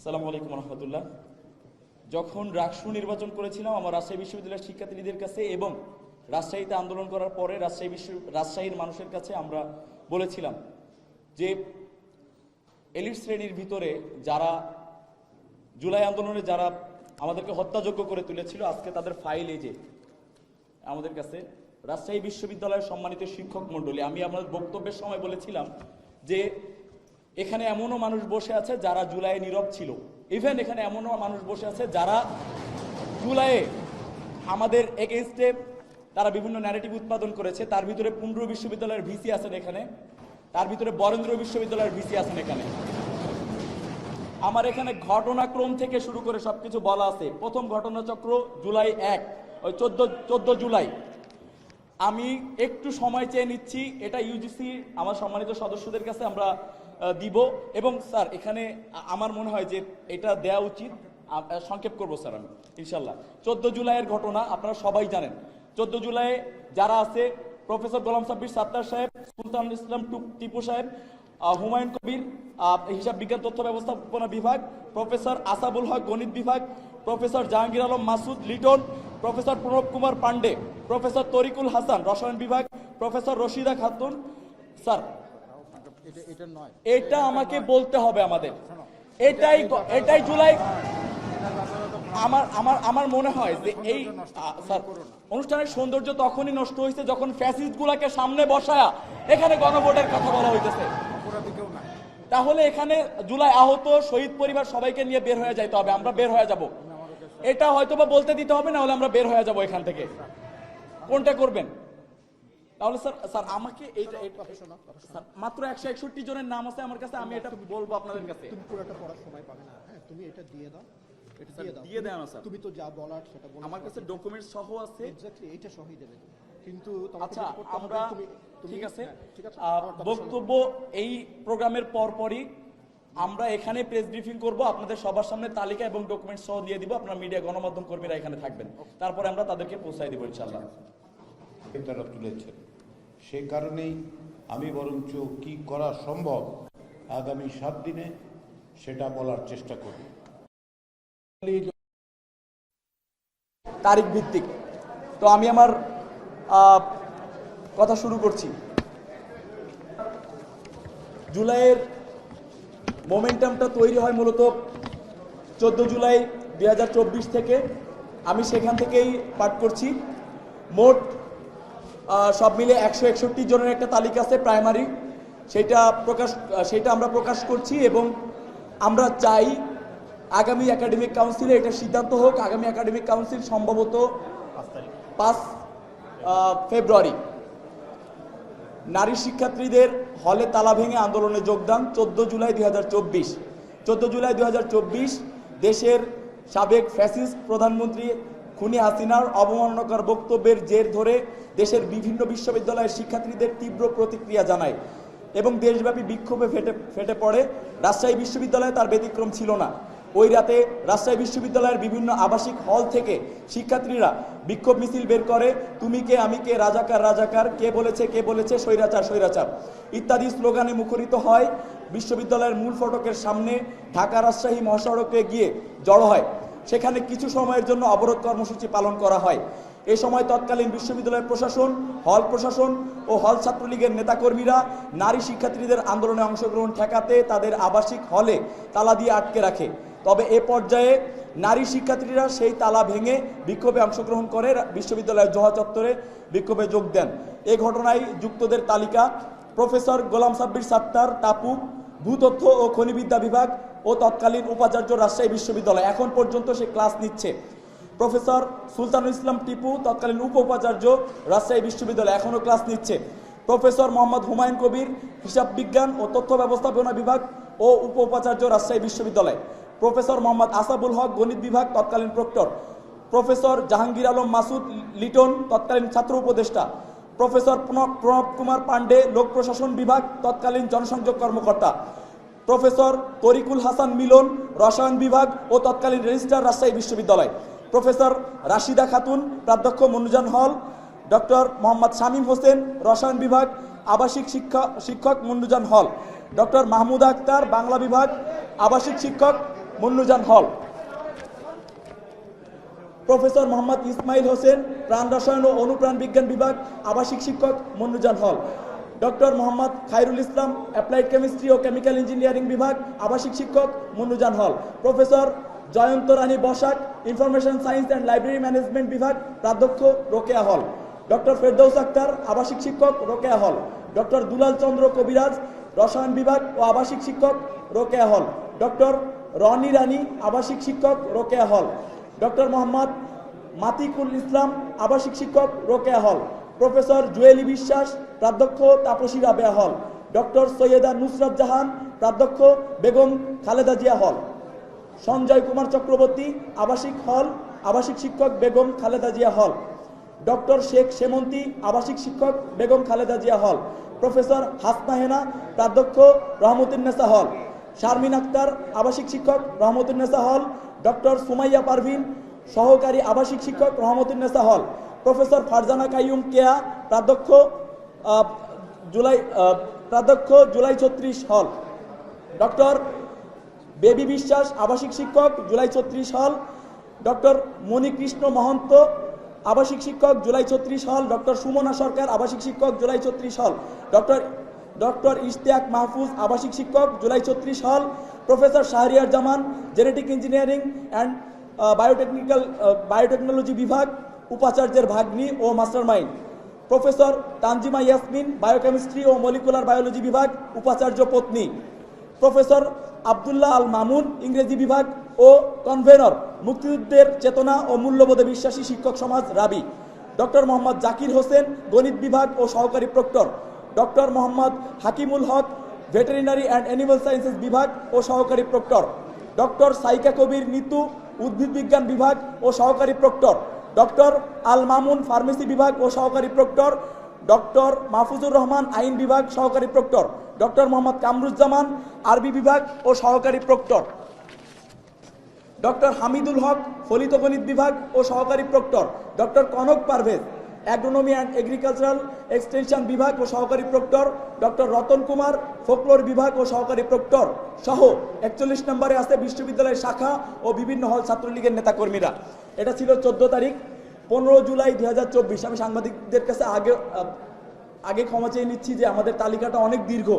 আসসালামু আলাইকুম রহমতুল্লাহ। যখন রাকসু নির্বাচন করেছিলাম আমার রাজশাহী বিশ্ববিদ্যালয়ের শিক্ষার্থীদের কাছে এবং রাজশাহীতে আন্দোলন করার পরে রাজশাহীর মানুষের কাছে আমরা বলেছিলাম যে এলিট শ্রেণীর ভিতরে যারা জুলাই আন্দোলনে যারা আমাদেরকে হত্যাযোগ্য করে তুলেছিল, আজকে তাদের ফাইল এই যে আমাদের কাছে। রাজশাহী বিশ্ববিদ্যালয়ের সম্মানিত শিক্ষক মণ্ডলী, আমি আমার বক্তব্যের সময় বলেছিলাম যে এখানে এমনও মানুষ বসে আছে যারা জুলাইয়ে নীরব ছিল। ইভেন এখানে এমনও মানুষ বসে আছে যারা জুলাইয়ে আমাদের এগেইনস্টে তারা বিভিন্ন ন্যারেটিভ উৎপাদন করেছে। তার ভিতরে পুন্ড্র বিশ্ববিদ্যালয়ের ভিসি আছেন এখানে, তার ভিতরে বরেন্দ্র বিশ্ববিদ্যালয়ের ভিসি আছেন এখানে। আমার এখানে ঘটনাক্রম থেকে শুরু করে সবকিছু বলা আছে। প্রথম ঘটনাচক্র জুলাই 1, ওই 14 জুলাই। আমি একটু সময় চেয়ে নিচ্ছি, এটা ইউজিসি আমার সম্মানিত সদস্যদের কাছে আমরা দিব। এবং স্যার এখানে আমার মনে হয় যে এটা দেওয়া উচিত, সংক্ষেপ করবো স্যার আমি ইনশাল্লাহ। 14 জুলাইয়ের ঘটনা আপনারা সবাই জানেন। 14 জুলাই যারা আছে, প্রফেসর গোলাম সাব্বির সাত্তার সাহেব, সুলতানুল ইসলাম টিপু সাহেব, হুমায়ুন কবির হিসাব বিজ্ঞান তথ্য ব্যবস্থাপনা বিভাগ, প্রফেসর আসাবুল হক গণিত বিভাগ, professor Jahangir Alam Masud Liton, professor Pranab Kumar Pandey, professor Tarikul Hasan রসায়ন বিভাগ, প্রফেসর রশিদা খাতুন। স্যার এটা আমাকে বলতে হবে আমাদের, এটাই জুলাই। আমার মনে হয় যে এই স্যার অনুষ্ঠানের সৌন্দর্য তখনই নষ্ট হয়েছে যখন ফ্যাসিস্ট গুলাকে সামনে বসায়া এখানে গণভোটের কথা বলা হইতেছে। তাহলে এখানে জুলাই আহত শহীদ পরিবার সবাইকে নিয়ে বের হয়ে যাইতে হবে, আমরা বের হয়ে যাব। এটা হয়তো বা বলতে দিতে হবে, না হলে আমরা বের হয়ে যাব এখান থেকে। কোনটা করবেন? তাহলে স্যার আমাকে এইটা স্যার মাত্র 161 জনের নাম আছে আমার কাছে, আমি এটা বলবো আপনাদের কাছে। তুমি পুরোটা পড়ার সময় পাবে না, হ্যাঁ তুমি এটা দিয়ে দাও, এটা দিয়ে দাও না স্যার। তুমি তো যা বলার সেটা বলো, আমার কাছে ডকুমেন্টস সহ আছে। এক্স্যাক্টলি এইটা সহই দেবে। কিন্তু আচ্ছা আমরা ঠিক আছে, ঠিক আছে, বক্তব্য এই প্রোগ্রামের পরপরই আমরা এখানে প্রেস ব্রিফিং করব, আপনাদের সবার সামনে তালিকা এবং ডকুমেন্টস সহ দিয়ে দিব। আপনারা মিডিয়া গণমাধ্যম কর্মীরা এখানে থাকবেন, তারপরে আমরা তাদেরকে পৌঁছায় দিব ইনশাআল্লাহ। তারা তুলেছেন, সেই কারণেই আমি বরঞ্চ কি করা সম্ভব আগামী 7 দিনে সেটা বলার চেষ্টা করি। তারিখ ভিত্তিক তো আমি আমার কথা শুরু করছি। জুলাইয়ের মোমেন্টামটা তৈরি হয় মূলত 14 জুলাই 2024 থেকে। আমি সেখান থেকেই পাঠ করছি। মোট সব মিলে 161 জনের একটা তালিকা আছে প্রাইমারি, সেটা আমরা প্রকাশ করছি। এবং আমরা চাই আগামী একাডেমিক কাউন্সিলে এটা সিদ্ধান্ত হোক। আগামী একাডেমিক কাউন্সিল সম্ভবত 5 ফেব্রুয়ারি। নারী শিক্ষার্থীদের হলে তালা ভেঙে আন্দোলনে যোগদান 14 জুলাই 2024। 14 জুলাই 2024 দেশের সাবেক ফ্যাসিস্ট প্রধানমন্ত্রী খুনি হাসিনার অবমাননাকর বক্তব্যের জের ধরে দেশের বিভিন্ন বিশ্ববিদ্যালয়ের শিক্ষার্থীদের তীব্র প্রতিক্রিয়া জানায় এবং দেশব্যাপী বিক্ষোভে ফেটে পড়ে। রাজশাহী বিশ্ববিদ্যালয়ে তার ব্যতিক্রম ছিল না। ওই রাতে রাজশাহী বিশ্ববিদ্যালয়ের বিভিন্ন আবাসিক হল থেকে শিক্ষার্থীরা বিক্ষোভ মিছিল বের করে। তুমি কে, আমি কে, রাজাকার রাজাকার, কে বলেছে স্বৈরাচার স্বৈরাচার ইত্যাদি স্লোগানে মুখরিত হয়। বিশ্ববিদ্যালয়ের মূল ফটকের সামনে ঢাকা রাজশাহী মহাসড়কে গিয়ে জড়ো হয়। সেখানে কিছু সময়ের জন্য অবরোধ কর্মসূচি পালন করা হয়। এ সময় তৎকালীন বিশ্ববিদ্যালয়ের প্রশাসন, হল প্রশাসন ও হল ছাত্রলীগের নেতাকর্মীরা নারী শিক্ষার্থীদের আন্দোলনে অংশগ্রহণ ঠেকাতে তাদের আবাসিক হলে তালা দিয়ে আটকে রাখে। তবে এ পর্যায়ে নারী শিক্ষার্থীরা সেই তালা ভেঙে বিক্ষোভে অংশগ্রহণ করে বিশ্ববিদ্যালয়ের জোহা চত্বরে বিক্ষোভে যোগ দেন। এ ঘটনায় যুক্তদের তালিকা: প্রফেসর গোলাম সাব্বির সাত্তার টাপু, ভূতত্ত্ব ও খনিবিদ্যা বিভাগ ও তৎকালীন উপাচার্য রাজশাহী বিশ্ববিদ্যালয়, এখন পর্যন্ত সে ক্লাস নিচ্ছে। প্রফেসর সুলতানুল ইসলাম টিপু, তৎকালীন উপ উপাচার্য রাজশাহী বিশ্ববিদ্যালয়, এখনও ক্লাস নিচ্ছে। প্রফেসর মোহাম্মদ হুমায়ুন কবির, হিসাব বিজ্ঞান ও তথ্য ব্যবস্থাপনা বিভাগ ও উপ উপাচার্য রাজশাহী বিশ্ববিদ্যালয়। প্রফেসর মোহাম্মদ আসাবুল হক গণিত বিভাগ, তৎকালীন প্রক্টর। প্রফেসর জাহাঙ্গীর আলম মাসুদ লিটন, তৎকালীন ছাত্র উপদেষ্টা। প্রফেসর প্রণব কুমার পান্ডে, লোক প্রশাসন বিভাগ, তৎকালীন জনসংযোগ কর্মকর্তা। প্রফেসর তরিকুল হাসান মিলন, রসায়ন বিভাগ ও তৎকালীন রেজিস্ট্রার রাজশাহী বিশ্ববিদ্যালয়। প্রফেসর রাশিদা খাতুন, প্রাধ্যক্ষ মনুজান হল। ডক্টর মোহাম্মদ শামীম হোসেন, রসায়ন বিভাগ, আবাসিক শিক্ষক মনুজান হল। ডক্টর মাহমুদা আক্তার, বাংলা বিভাগ, আবাসিক শিক্ষক মুন্নুজান হল। প্রফেসর মোহাম্মদ ইসমাইল হোসেন, প্রাণ রসায়ন ও অনুপ্রাণ বিজ্ঞান বিভাগ, আবাসিক শিক্ষক, মুন্নুজান হল। Doctor Mohammad Khairul Islam, applied chemistry ও কেমিক্যাল ইঞ্জিনিয়ারিং বিভাগ, আবাসিক শিক্ষক, মুন্নুজান হল। Professor Jayanta Rani Basak, information science and library management বিভাগ, প্রাধ্যক্ষ, রোকেয়া হল। ডক্টর ফেরদৌস আক্তার, আবাসিক শিক্ষক, রোকেয়া হল। ডক্টর দুলাল চন্দ্র কবিরাজ, রসায়ন বিভাগ ও আবাসিক শিক্ষক, রোকেয়া হল। ডক্টর রনি রানী, আবাসিক শিক্ষক, রোকেয়া হল। ডক্টর মোহাম্মদ মাতিকুল ইসলাম, আবাসিক শিক্ষক, রোকেয়া হল। প্রফেসর জুয়েলি বিশ্বাস, প্রাধ্যক্ষ, তাপসী রাবেয়া হল। ডক্টর সৈয়দা নুসরাত জাহান, প্রাধ্যক্ষ, বেগম খালেদা জিয়া হল। সঞ্জয় কুমার চক্রবর্তী, আবাসিক হল, আবাসিক শিক্ষক, বেগম খালেদা জিয়া হল। ডক্টর শেখ সেমন্তী, আবাসিক শিক্ষক, বেগম খালেদা জিয়া হল। প্রফেসর হাসনা হেনা, প্রাধ্যক্ষ, রহমতুন্নেসা হল। শারমিন আক্তার, আবাসিক শিক্ষক, রহমতুন্নেসা হল। ডক্টর সুমাইয়া পারভিন, সহকারী আবাসিক শিক্ষক, রহমতুন্নেসা হল। প্রফেসর ফারজানা কাইয়ুম কেয়া, প্রাধ্যক্ষ, জুলাই 36 হল। ডক্টর বেবি বিশ্বাস, আবাসিক শিক্ষক, জুলাই 36 হল। ডক্টর মণিকৃষ্ণ মহন্ত, আবাসিক শিক্ষক, জুলাই 36 হল। ডক্টর সুমনা সরকার, আবাসিক শিক্ষক, জুলাই 36 হল। ডক্টর ইশতিয়াক মাহফুজ, আবাসিক শিক্ষক, জুলাই 36 হল। Professor Shahriar Zaman, genetic engineering and biotechnology বিভাগ, উপাচার্যের ভাগ্নি ও mastermind. Professor Tanzima Yasmin, biochemistry ও মলিকুলার বায়োলজি বিভাগ, উপাচার্য পত্নী। প্রফেসর আব্দুল্লাহ আল মামুন, ইংরেজি বিভাগ ও কনভেনর, মুক্তিযুদ্ধের চেতনা ও মূল্যবোধে বিশ্বাসী শিক্ষক সমাজ, রাবি। ডক্টর মোহাম্মদ জাকির হোসেন, গণিত বিভাগ ও সহকারী proctor. Doctor Mohammad Hakimul Haque, veterinary and animal sciences বিভাগ ও সহকারী প্রক্টর। ডক্টর সাইকা কবির নিতু, উদ্ভিদ বিজ্ঞান বিভাগ ও সহকারী proctor. Doctor Al Mamun, pharmacy বিভাগ ও সহকারী প্রক্টর। ডক্টর মাহফুজুর রহমান, আইন বিভাগ, সহকারী প্রক্টর। ডক্টর মোহাম্মদ কামরুজ্জামান, আরবি বিভাগ ও সহকারী প্রক্টর। ডক্টর হামিদুল হক, ফলিত গণিত বিভাগ ও সহকারী proctor. Doctor Kanak Parvez, agronomy and agricultural extension বিভাগ ও সহকারী proctor. Doctor Ratan Kumar, folklore বিভাগ ও সহকারী প্রক্টর সহ 41 নম্বরে আছে বিশ্ববিদ্যালয়ের শাখা ও বিভিন্ন হল ছাত্রলীগের নেতাকর্মীরা। এটা ছিল 14 তারিখ। 15 জুলাই 2024। আমি সাংবাদিকদের কাছে আগে ক্ষমা চেয়ে নিচ্ছি যে আমাদের তালিকাটা অনেক দীর্ঘ,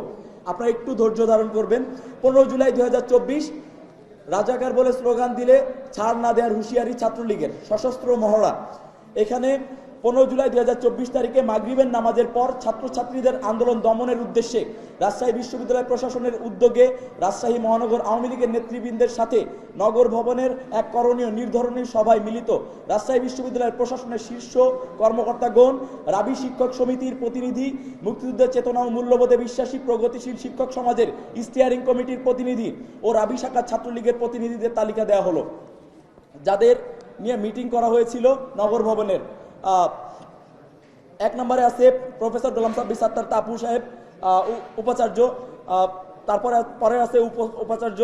আপনারা একটু ধৈর্য ধারণ করবেন। 15 জুলাই 2024 রাজাকার বলে স্লোগান দিলে ছাড় না দেওয়ার হুঁশিয়ারি ছাত্রলীগের, সশস্ত্র মহড়া। এখানে 15 জুলাই 2024 তারিখে মাগরিবের নামাজের পর ছাত্রছাত্রীদের আন্দোলন দমনের উদ্দেশ্যে রাজশাহী বিশ্ববিদ্যালয় প্রশাসনের উদ্যোগে রাজশাহী মহানগর আওয়ামী লীগের নেতৃবৃন্দের সাথে নগর ভবনের এক করণীয় নির্ধারণী সভায় মিলিত রাজশাহী বিশ্ববিদ্যালয়ের প্রশাসনের শীর্ষ কর্মকর্তাগণ, রাবি শিক্ষক সমিতির প্রতিনিধি, মুক্তিযুদ্ধের চেতনা ও মূল্যবোধে বিশ্বাসী প্রগতিশীল শিক্ষক সমাজের স্টিয়ারিং কমিটির প্রতিনিধি ও রাবি শাখা ছাত্রলীগের প্রতিনিধিদের তালিকা দেওয়া হলো, যাদের নিয়ে মিটিং করা হয়েছিল নগর ভবনের। 1 নম্বরে আছে প্রফেসর গোলাম সাব্বির সাত্তার তাপু সাহেব, উপাচার্য। পরে আছে উপাচার্য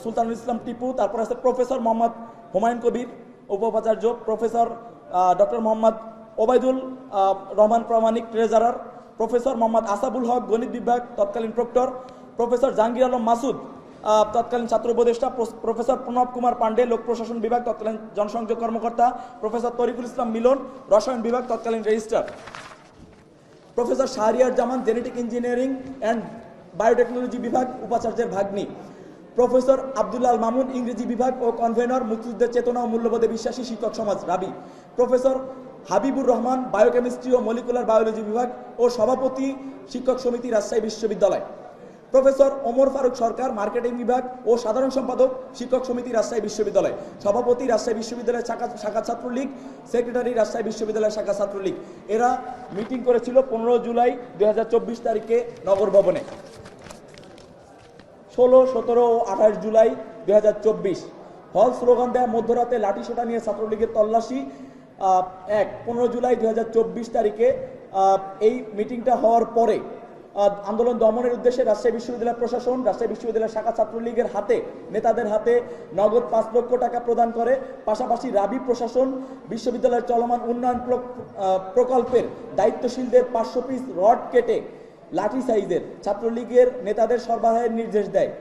সুলতানুল ইসলাম টিপু। তারপরে আছে প্রফেসর মোহাম্মদ হুমায়ুন কবির, উপাচার্য। প্রফেসর ডক্টর মোহাম্মদ ওবায়দুল রহমান প্রামাণিক, ট্রেজারার। প্রফেসর মোহাম্মদ আসাবুল হক, গণিত বিভাগ, তৎকালীন প্রক্টর। প্রফেসর জাহাঙ্গীর আলম মাসুদ, তৎকালীন ছাত্র উপদেষ্টা। প্রফেসর প্রণব কুমার পান্ডে, লোক প্রশাসন বিভাগ, তৎকালীন জনসংযোগ কর্মকর্তা। প্রফেসর তরিকুল ইসলাম মিলন, রসায়ন বিভাগ, তৎকালীন registrar. Professor Shahriar Zaman, genetic engineering and biotechnology বিভাগ, উপাচার্যের ভাগ্নি। প্রফেসর আব্দুল্লাহ আল মামুন, ইংরেজি বিভাগ ও কনভেনর, মুক্তিযুদ্ধের চেতনা ও মূল্যবোধে বিশ্বাসী শিক্ষক সমাজ, রাবি। প্রফেসর হাবিবুর রহমান, বায়োকেমিস্ট্রি ও মলিকুলার বায়োলজি বিভাগ ও সভাপতি, শিক্ষক সমিতি, রাজশাহী বিশ্ববিদ্যালয়। প্রফেসর ওমর ফারুক সরকার, মার্কেটিং বিভাগ ও সাধারণ সম্পাদক, শিক্ষক সমিতি, রাজশাহী বিশ্ববিদ্যালয়। সভাপতি, রাজশাহী বিশ্ববিদ্যালয় শাখা ছাত্রলীগ। সেক্রেটারি, রাজশাহী বিশ্ববিদ্যালয় শাখা ছাত্রলীগ। এরা মিটিং করেছিল 15 জুলাই 2024 তারিখে নগর ভবনে। 16, 17 ও 28 জুলাই 2024 হল স্লোগান দেয়া, মধ্যরাতে লাঠিসোঁটা নিয়ে ছাত্রলীগের তল্লাশি। 15 জুলাই 2024 তারিখে এই মিটিংটা হওয়ার পরে আন্দোলন দমনের উদ্দেশ্যে রাজশাহী বিশ্ববিদ্যালয় প্রশাসন রাজশাহী বিশ্ববিদ্যালয় শাখা ছাত্রলীগের নেতাদের হাতে নগদ 5 লক্ষ টাকা প্রদান করে। পাশাপাশি রাবি প্রশাসন বিশ্ববিদ্যালয়ের চলমান উন্নয়ন প্রকল্পের দায়িত্বশীলদের 500 পিস রড কেটে লাঠি সাইজের ছাত্রলীগের নেতাদের সরবরাহের নির্দেশ দেয়।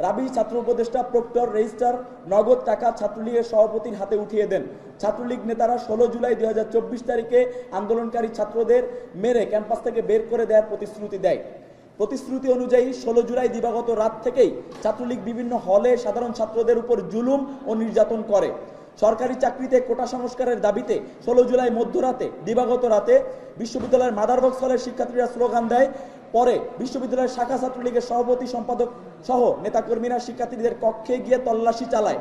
রাবি ছাত্র উপদেষ্টা প্রক্টর রেজিস্ট্রার নগদ টাকা ছাত্রলীগের সভাপতির হাতে উঠিয়ে দেন। ছাত্রলীগ নেতারা 16 জুলাই 2024 তারিখে আন্দোলনকারী ছাত্রদের মেরে ক্যাম্পাস থেকে বের করে দেওয়ার প্রতিশ্রুতি দেয়। প্রতিশ্রুতি অনুযায়ী 16 জুলাই দিবাগত রাত থেকেই ছাত্রলীগ বিভিন্ন হলে সাধারণ ছাত্রদের উপর জুলুম ও নির্যাতন করে। সরকারি চাকরিতে কোটা সংস্কারের দাবিতে 16 জুলাই মধ্যরাতে দিবাগত রাতে বিশ্ববিদ্যালয়ের মাদারবক্স হলের শিক্ষার্থীরা স্লোগান দেয়। পরে বিশ্ববিদ্যালয়ের শাখা ছাত্রলীগের সভাপতি সম্পাদক সহ নেতাকর্মীরা শিক্ষার্থীদের কক্ষে গিয়ে তল্লাশি চালায়।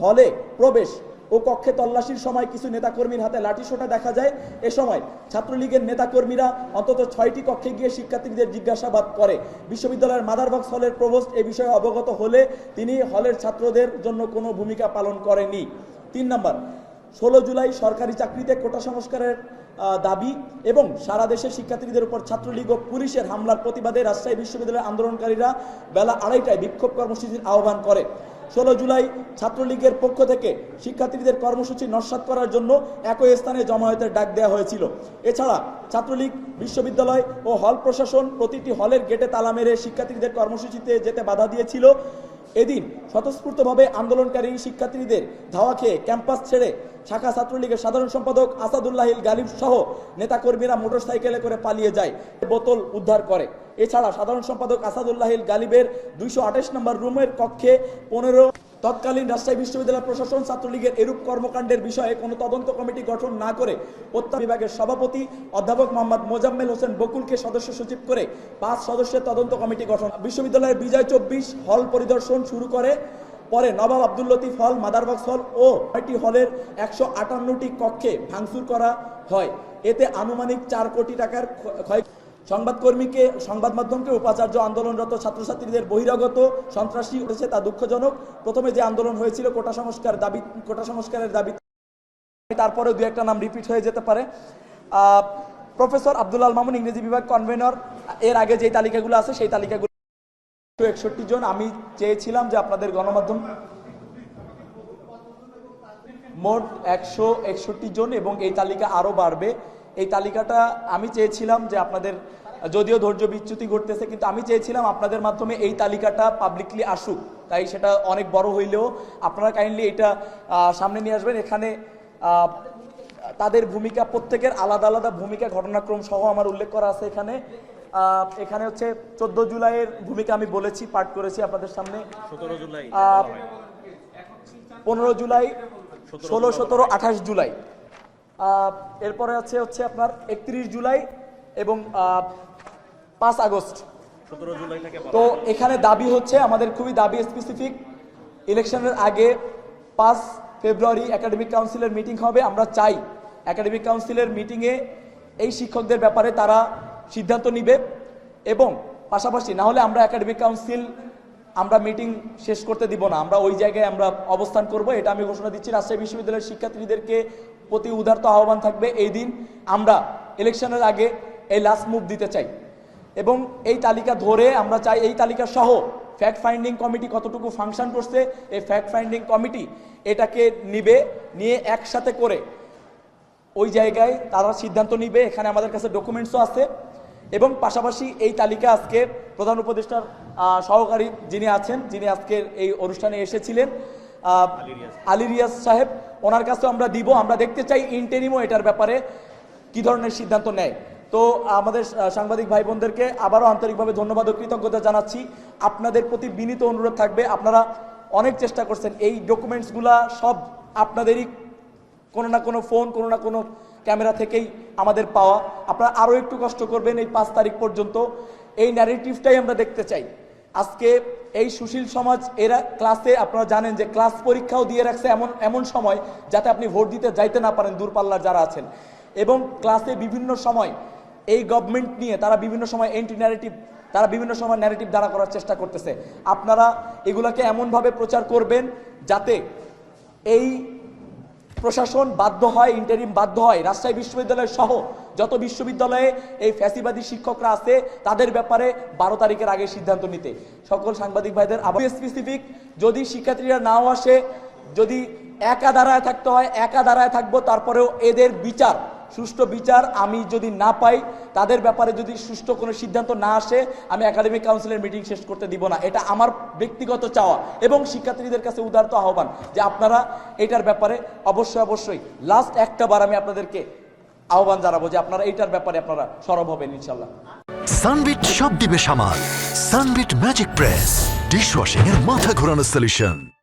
হলে প্রবেশ ও কক্ষে তল্লাশির সময় কিছু নেতাকর্মীর হাতে লাঠিসোঁটা দেখা যায়। এ সময় ছাত্রলীগের নেতাকর্মীরা অন্তত 6টি কক্ষে গিয়ে শিক্ষার্থীদের জিজ্ঞাসাবাদ করে। বিশ্ববিদ্যালয়ের মাদারবক্স হলের প্রভোস্ট এ বিষয়ে অবগত হলে তিনি হলের ছাত্রদের জন্য কোনো ভূমিকা পালন করেননি। 3 নম্বর, 16 জুলাই সরকারি চাকরিতে কোটা সংস্কারের দাবি এবং সারা দেশের শিক্ষার্থীদের উপর ছাত্রলীগ ও পুলিশের হামলার প্রতিবাদে রাজশাহী বিশ্ববিদ্যালয়ের আন্দোলনকারীরা বেলা 2:30টায় বিক্ষোভ কর্মসূচির আহ্বান করে। 16 জুলাই ছাত্রলীগের পক্ষ থেকে শিক্ষার্থীদের কর্মসূচি নস্যাৎ করার জন্য একই স্থানে জমায়েতের ডাক দেওয়া হয়েছিল। এছাড়া ছাত্রলীগ বিশ্ববিদ্যালয় ও হল প্রশাসন প্রতিটি হলের গেটে তালা মেরে শিক্ষার্থীদের কর্মসূচিতে যেতে বাধা দিয়েছিল। এদিন স্বতঃস্ফূর্তভাবে আন্দোলনকারী শিক্ষার্থীদের ধাওয়া খেয়ে ক্যাম্পাস ছেড়ে শাখা ছাত্রলীগের সাধারণ সম্পাদক আসাদুল্লাহিল গালিব সহ নেতাকর্মীরা মোটরসাইকেলে করে পালিয়ে যায়, বোতল উদ্ধার করে। এছাড়া সাধারণ সম্পাদক আসাদুল্লাহিল গালিবের 228 নম্বর রুমের কক্ষে 15 তৎকালীন রাজশাহী বিশ্ববিদ্যালয় প্রশাসন ছাত্রলীগের এরূপ কর্মকাণ্ডের বিষয়ে কোনো তদন্ত কমিটি গঠন না করে প্রত্যেক বিভাগের সভাপতি অধ্যাপক মোহাম্মদ মোজাম্মেল হোসেন বকুলকে সদস্য সচিব করে 5 সদস্যের তদন্ত কমিটি গঠন। বিশ্ববিদ্যালয়ের বিজয় 24 হল পরিদর্শন শুরু করে। পরে নবাব আব্দুল লতিফ হল, মাদারবক্স হল ও 6টি হলের 158টি কক্ষে ভাঙচুর করা হয়। এতে আনুমানিক 4 কোটি টাকার ক্ষয়। সংবাদ মাধ্যমকে উপাচার্য আন্দোলনরত ছাত্রছাত্রীদের বহিরাগত সন্ত্রাসী হয়েছে তা দুঃখজনক। প্রথমে যে আন্দোলন হয়েছিল কোটা সংস্কারের দাবি, তারপরে 2-1টা নাম রিপিট হয়ে যেতে পারে। প্রফেসর আব্দুল আল মামুন ইংরেজি বিভাগ কনভেনর, এর আগে যে তালিকাগুলো আছে সেই তালিকাগুলো 161 জন। আমি চেয়েছিলাম যে আপনাদের গণমাধ্যম মোট 161 জন এবং এই তালিকা আরো বাড়বে। এই তালিকাটা আমি চেয়েছিলাম যে আপনাদের, যদিও ধৈর্য বিচ্যুতি ঘটতেছে, কিন্তু আমি চেয়েছিলাম আপনাদের মাধ্যমে এই তালিকাটা পাবলিকলি আসুক। তাই সেটা অনেক বড় হইলেও আপনারা কাইন্ডলি এটা সামনে নিয়ে আসবেন। এখানে তাদের ভূমিকা, প্রত্যেকের আলাদা আলাদা ভূমিকা, ঘটনাক্রম সহ আমার উল্লেখ করা আছে। এখানে হচ্ছে 14 জুলাইয়ের ভূমিকা আমি বলেছি, পাঠ করেছি আপনাদের সামনে। 15 জুলাই, 16, 17, 28 জুলাই। এরপরে হচ্ছে আপনার 31 জুলাই এবং 5 আগস্ট। 17 জুলাই থেকে। তো এখানে দাবি হচ্ছে আমাদের খুবই দাবি স্পেসিফিক। ইলেকশনের আগে 5 ফেব্রুয়ারি একাডেমিক কাউন্সিলের মিটিং হবে। আমরা চাই একাডেমিক কাউন্সিলের মিটিংয়ে এই শিক্ষকদের ব্যাপারে তারা সিদ্ধান্ত নিবে এবং পাশাপাশি না হলে আমরা একাডেমিক কাউন্সিল আমরা মিটিং শেষ করতে দিব না, আমরা ওই জায়গায় আমরা অবস্থান করব। এটা আমি ঘোষণা দিচ্ছি। রাজশাহী বিশ্ববিদ্যালয়ের শিক্ষার্থীদেরকে প্রতি উদারত আহ্বান থাকবে, এই দিন আমরা ইলেকশনের আগে এই লাস্ট মুভ দিতে চাই এবং এই তালিকা ধরে আমরা চাই এই তালিকা সহ ফ্যাক্ট ফাইন্ডিং কমিটি কতটুকু ফাংশন করছে, এই ফ্যাক্ট ফাইন্ডিং কমিটি এটাকে নিয়ে একসাথে করে ওই জায়গায় তারা সিদ্ধান্ত নিবে। এখানে আমাদের কাছে ডকুমেন্টসও আছে এবং পাশাপাশি এই তালিকা আজকে প্রধান উপদেষ্টার সহকারী যিনি আছেন, যিনি আজকের এই অনুষ্ঠানে এসেছিলেন, আলী রিয়াজ সাহেব, ওনার কাছেও আমরা দিব। আমরা দেখতে চাই ইন্টেরিমও এটার ব্যাপারে কি ধরনের সিদ্ধান্ত নেয়। তো আমাদের সাংবাদিক ভাই বোনদেরকে আবারও আন্তরিকভাবে ধন্যবাদ ও কৃতজ্ঞতা জানাচ্ছি। আপনাদের প্রতি বিনীত অনুরোধ থাকবে, আপনারা অনেক চেষ্টা করছেন, এই ডকুমেন্টসগুলা সব আপনাদেরই কোনো না কোনো ফোন, কোনো না কোনো ক্যামেরা থেকেই আমাদের পাওয়া। আপনারা আরও একটু কষ্ট করবেন, এই 5 তারিখ পর্যন্ত এই ন্যারেটিভটাই আমরা দেখতে চাই। আজকে এই সুশীল সমাজ এরা ক্লাসে, আপনারা জানেন যে ক্লাস পরীক্ষাও দিয়ে রাখছে এমন সময় যাতে আপনি ভোট দিতে যাইতে না পারেন দূরপাল্লার যারা আছেন, এবং ক্লাসে বিভিন্ন সময় এই গভর্নমেন্ট নিয়ে তারা বিভিন্ন সময় ন্যারেটিভ দাঁড়া করার চেষ্টা করতেছে। আপনারা এগুলাকে এমনভাবে প্রচার করবেন যাতে এই প্রশাসন বাধ্য হয়, ইন্টারিম বাধ্য হয় রাজশাহী বিশ্ববিদ্যালয় সহ যত বিশ্ববিদ্যালয়ে এই ফ্যাসিবাদী শিক্ষকরা আছে তাদের ব্যাপারে 12 তারিখের আগে সিদ্ধান্ত নিতে। সকল সাংবাদিক ভাইদের আবার স্পেসিফিক, যদি শিক্ষার্থীরা নাও আসে, যদি একা দাঁড়ায় থাকতে হয় একা দাঁড়ায় থাকবো, তারপরেও এদের বিচার সুষ্ঠু বিচার আমি যদি না পাই, তাদের ব্যাপারে যদি সুষ্ঠু কোনো সিদ্ধান্ত না আসে, আমি একাডেমিক কাউন্সিলের মিটিং শেষ করতে দিব না। এটা আমার ব্যক্তিগত চাওয়া এবং শিক্ষার্থীদের কাছে উদারত আহ্বান যে আপনারা এটার ব্যাপারে অবশ্যই লাস্ট একটা বার আমি আপনাদেরকে আহ্বান জানাবো যে আপনারা এইটার ব্যাপারে আপনারা সরব হবেন ইনশাল্লাহ। সানবিট সব দিবে সামাল। সানবিট ম্যাজিক প্রেস ডিশওয়াশিং এর মাথা ঘোরানো সলিউশন।